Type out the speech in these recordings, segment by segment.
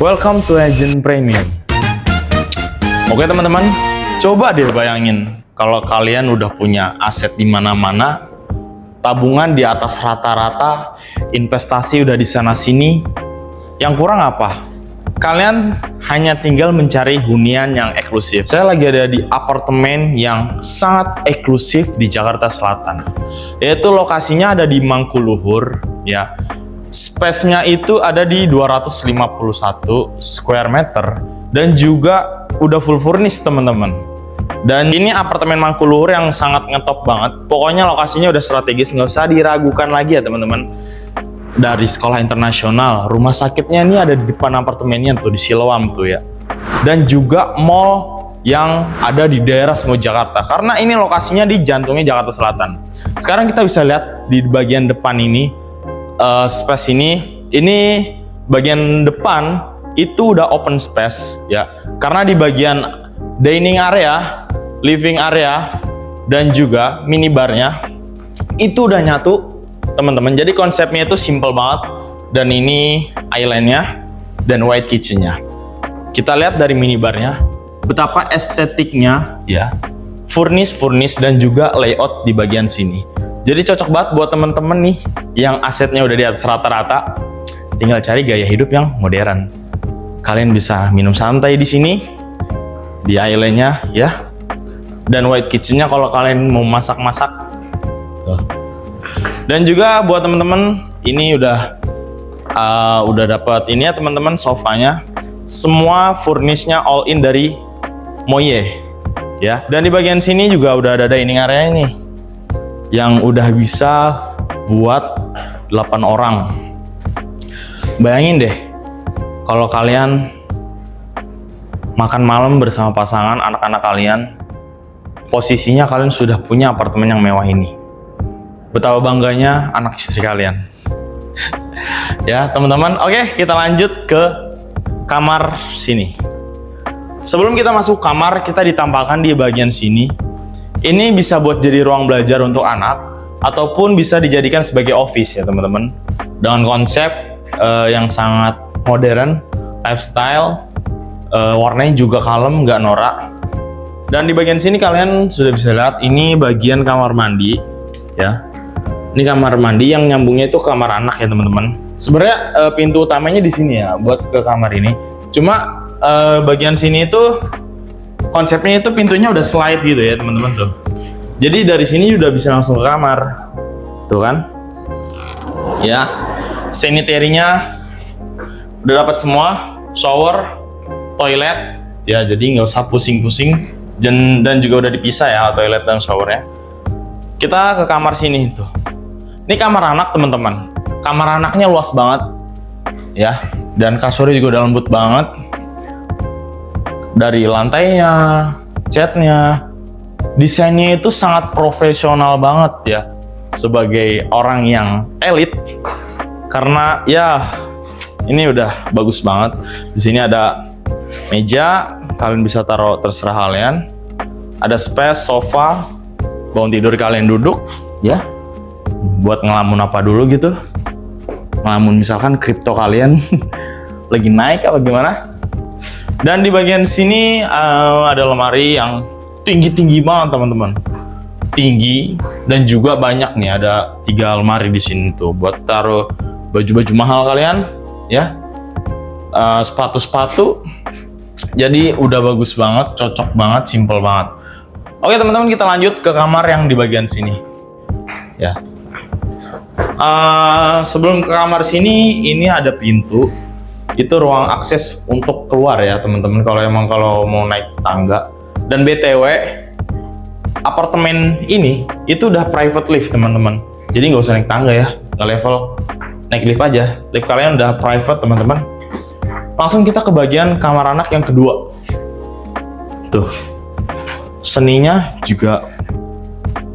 Welcome to Agent Premium. Oke teman-teman, coba deh bayangin kalau kalian udah punya aset di mana-mana, tabungan di atas rata-rata, investasi udah di sana-sini, yang kurang apa? Kalian hanya tinggal mencari hunian yang eksklusif. Saya lagi ada di apartemen yang sangat eksklusif di Jakarta Selatan, yaitu lokasinya ada di Mangkuluhur, ya. Space-nya itu ada di 251 square meter dan juga udah full furnish teman-teman. Dan ini apartemen Mangkuluhur yang sangat ngetop banget. Pokoknya lokasinya udah strategis, nggak usah diragukan lagi ya teman-teman. Dari sekolah internasional, rumah sakitnya ini ada di depan apartemennya tuh di Siloam tuh ya. Dan juga mall yang ada di daerah Semu Jakarta. Karena ini lokasinya di jantungnya Jakarta Selatan. Sekarang kita bisa lihat di bagian depan ini. Space ini bagian depan itu udah open space ya, karena di bagian dining area, living area dan juga minibarnya itu udah nyatu teman-teman. Jadi konsepnya itu simple banget, dan ini islandnya dan white kitchennya. Kita lihat dari minibarnya betapa estetiknya ya, furnish dan juga layout di bagian sini. Jadi cocok banget buat temen-temen nih yang asetnya udah di atas rata-rata, tinggal cari gaya hidup yang modern. Kalian bisa minum santai di sini, di islandnya ya, dan white kitchennya kalau kalian mau masak-masak. Dan juga buat temen-temen ini udah dapat ini ya teman-teman, sofanya, semua furnishnya all in dari Moye ya. Dan di bagian sini juga udah ada dining area ini, yang udah bisa buat 8 orang. Bayangin deh kalau kalian makan malam bersama pasangan, anak-anak kalian, posisinya kalian sudah punya apartemen yang mewah ini. Betapa bangganya anak istri kalian. Ya teman-teman, oke kita lanjut ke kamar sini. Sebelum kita masuk kamar, kita ditampilkan di bagian sini. Ini bisa buat jadi ruang belajar untuk anak, ataupun bisa dijadikan sebagai office ya teman-teman. Dengan konsep yang sangat modern, lifestyle, warnanya juga kalem, nggak norak. Dan di bagian sini kalian sudah bisa lihat, ini bagian kamar mandi ya. Ini kamar mandi yang nyambungnya itu kamar anak ya teman-teman. Sebenarnya pintu utamanya di sini ya, buat ke kamar ini. Cuma bagian sini itu konsepnya itu pintunya udah slide gitu ya teman-teman tuh. Jadi dari sini udah bisa langsung ke kamar. Tuh kan. Ya. Sanitary-nya udah dapat semua, shower, toilet. Ya, jadi nggak usah pusing-pusing. Dan juga udah dipisah ya toilet dan showernya. Kita ke kamar sini tuh. Ini kamar anak teman-teman. Kamar anaknya luas banget. Ya, dan kasurnya juga udah lembut banget. Dari lantainya, catnya, desainnya itu sangat profesional banget ya, sebagai orang yang elit. Karena ya ini udah bagus banget. Di sini ada meja, kalian bisa taruh terserah kalian. Ada space, sofa, bangun tidur kalian duduk ya, buat ngelamun apa dulu gitu. Ngelamun misalkan kripto kalian lagi naik apa gimana. Dan di bagian sini ada lemari yang tinggi-tinggi banget teman-teman, tinggi, dan juga banyak nih, ada 3 lemari di sini tuh buat taruh baju-baju mahal kalian ya, sepatu-sepatu. Jadi udah bagus banget, cocok banget, simple banget. Oke teman-teman, kita lanjut ke kamar yang di bagian sini ya. Sebelum ke kamar sini, ini ada pintu. Itu ruang akses untuk keluar ya teman-teman, kalau mau naik tangga. Dan BTW apartemen ini itu udah private lift teman-teman, jadi nggak usah naik tangga ya, nggak level, naik lift aja. Lift kalian udah private teman-teman. Langsung kita ke bagian kamar anak yang kedua tuh. Seninya juga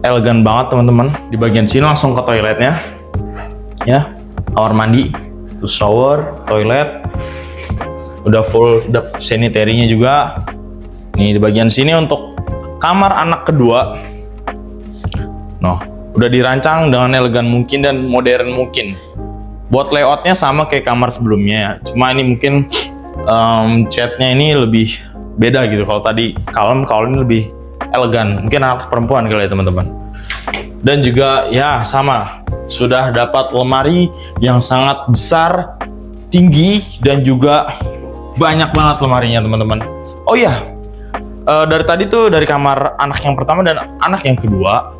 elegan banget teman-teman. Di bagian sini langsung ke toiletnya ya, kamar mandi, terus shower, toilet, udah full, udah sanitary-nya juga. Nih di bagian sini untuk kamar anak kedua, nah udah dirancang dengan elegan mungkin dan modern mungkin. Buat layoutnya sama kayak kamar sebelumnya ya, cuma ini mungkin catnya ini lebih beda gitu. Kalau tadi kalem, kalau ini lebih elegan. Mungkin anak perempuan kali ya teman-teman. Dan juga ya sama, sudah dapat lemari yang sangat besar, tinggi, dan juga banyak banget lemarinya teman-teman. Oh iya, dari tadi tuh dari kamar anak yang pertama dan anak yang kedua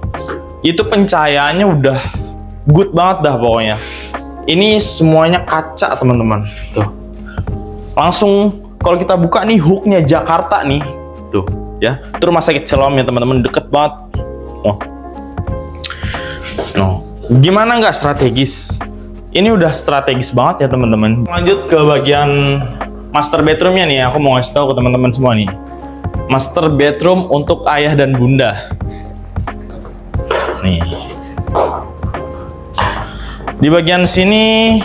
itu pencahayaannya udah good banget dah pokoknya. Ini semuanya kaca teman-teman. Tuh, langsung kalau kita buka nih hooknya Jakarta nih, tuh ya. Itu rumah sakit Siloam ya teman-teman, deket banget. Gimana nggak strategis? Ini udah strategis banget ya teman-teman. Lanjut ke bagian master bedroomnya nih. Aku mau ngasih tahu ke teman-teman semua nih. Master bedroom untuk ayah dan bunda. Nih. Di bagian sini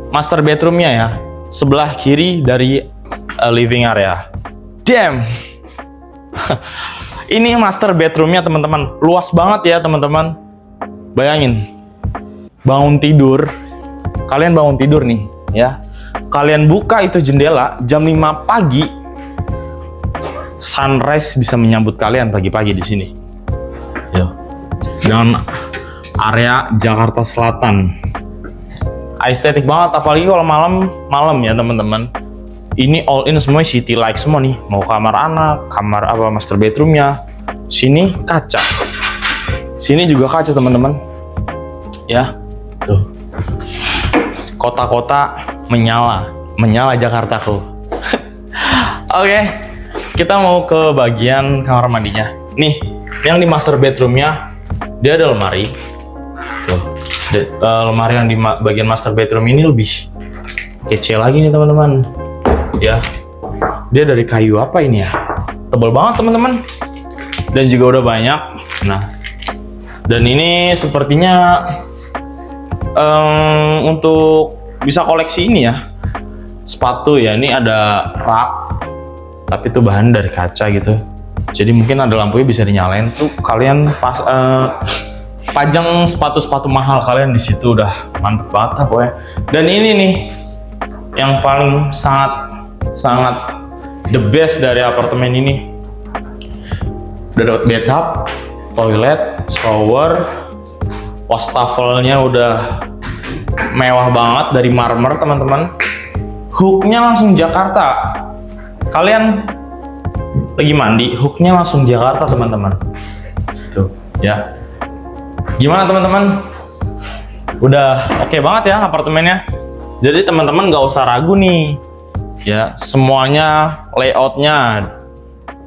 master bedroomnya ya. Sebelah kiri dari living area. Damn. Ini master bedroomnya teman-teman. Luas banget ya teman-teman. Bayangin, bangun tidur, kalian bangun tidur nih, ya. Kalian buka itu jendela jam 5 pagi, sunrise bisa menyambut kalian pagi-pagi di sini. Yo. Dengan area Jakarta Selatan, estetik banget, apalagi kalau malam ya teman-teman. Ini all in semua city like semua nih. Mau kamar anak, kamar apa master bedroomnya, sini kaca. Sini juga kaca teman-teman, ya, tuh, kota-kota menyala Jakartaku. Oke, kita mau ke bagian kamar mandinya. Nih, yang di master bedroomnya dia ada lemari, tuh, lemari yang di bagian master bedroom ini lebih kece lagi nih teman-teman, ya. Dia dari kayu apa ini ya? Tebal banget teman-teman, dan juga udah banyak. Nah. Dan ini sepertinya untuk bisa koleksi ini ya, sepatu ya. Ini ada rak, tapi itu bahan dari kaca gitu. Jadi mungkin ada lampunya bisa dinyalain tuh. Kalian pajang sepatu-sepatu mahal kalian di situ, udah mantep banget pokoknya. Dan ini nih yang paling sangat the best dari apartemen ini. Udah dapat bathtub, toilet, shower, wastafelnya udah mewah banget dari marmer teman-teman. Hooknya langsung Jakarta. Kalian lagi mandi, hooknya langsung Jakarta teman-teman. Tuh ya. Gimana teman-teman? Udah oke banget ya apartemennya. Jadi teman-teman nggak usah ragu nih. Ya, semuanya layoutnya,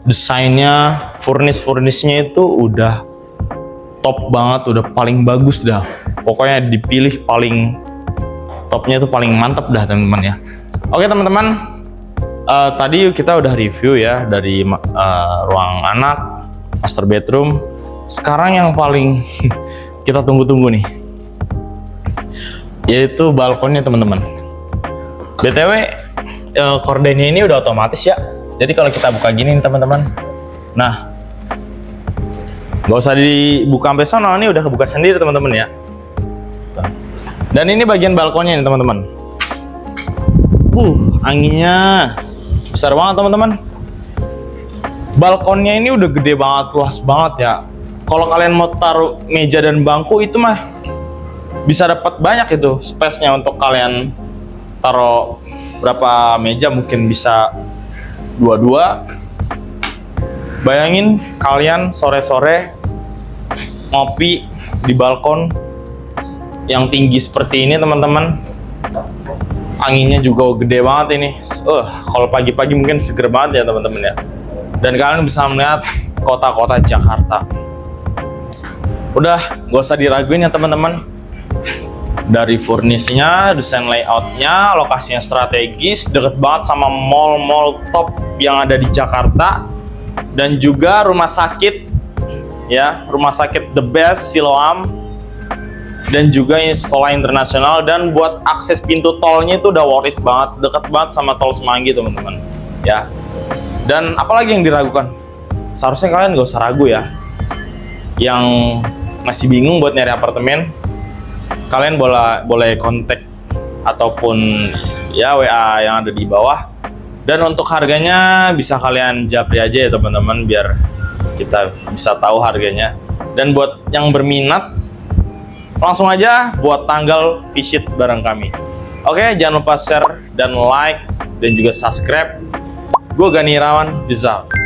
desainnya, furnish-furnishnya itu udah top banget, udah paling bagus dah. Pokoknya dipilih paling topnya itu paling mantep dah teman-teman ya. Oke teman-teman, tadi kita udah review ya dari ruang anak, master bedroom. Sekarang yang paling kita tunggu-tunggu nih, yaitu balkonnya teman-teman. BTW kordennya ini udah otomatis ya. Jadi kalau kita buka gini nih teman-teman, nah nggak usah dibuka sampai sana, ini udah kebuka sendiri teman-teman ya. Dan ini bagian balkonnya nih teman-teman. Anginnya besar banget teman-teman. Balkonnya ini udah gede banget, luas banget ya. Kalau kalian mau taruh meja dan bangku itu mah bisa dapat banyak itu space-nya untuk kalian taruh berapa meja, mungkin bisa dua. Bayangin kalian sore-sore ngopi di balkon yang tinggi seperti ini teman-teman. Anginnya juga gede banget ini. Kalau pagi-pagi mungkin seger banget ya teman-teman ya. Dan kalian bisa melihat kota-kota Jakarta. Udah gak usah diraguin ya teman-teman. Dari furnishnya, desain layoutnya, lokasinya strategis, deket banget sama mall-mall top yang ada di Jakarta. Dan juga rumah sakit ya, rumah sakit the best Siloam, dan juga ini sekolah internasional. Dan buat akses pintu tolnya itu udah worth it banget, deket banget sama tol Semanggi teman-teman ya. Dan apalagi yang diragukan, seharusnya kalian gak usah ragu ya. Yang masih bingung buat nyari apartemen, kalian boleh kontak ataupun ya WA yang ada di bawah. Dan untuk harganya bisa kalian japri aja ya teman-teman, biar kita bisa tahu harganya. Dan buat yang berminat, langsung aja buat tanggal visit bareng kami. Oke, jangan lupa share dan like dan juga subscribe. Gue Gani Irawan, peace out.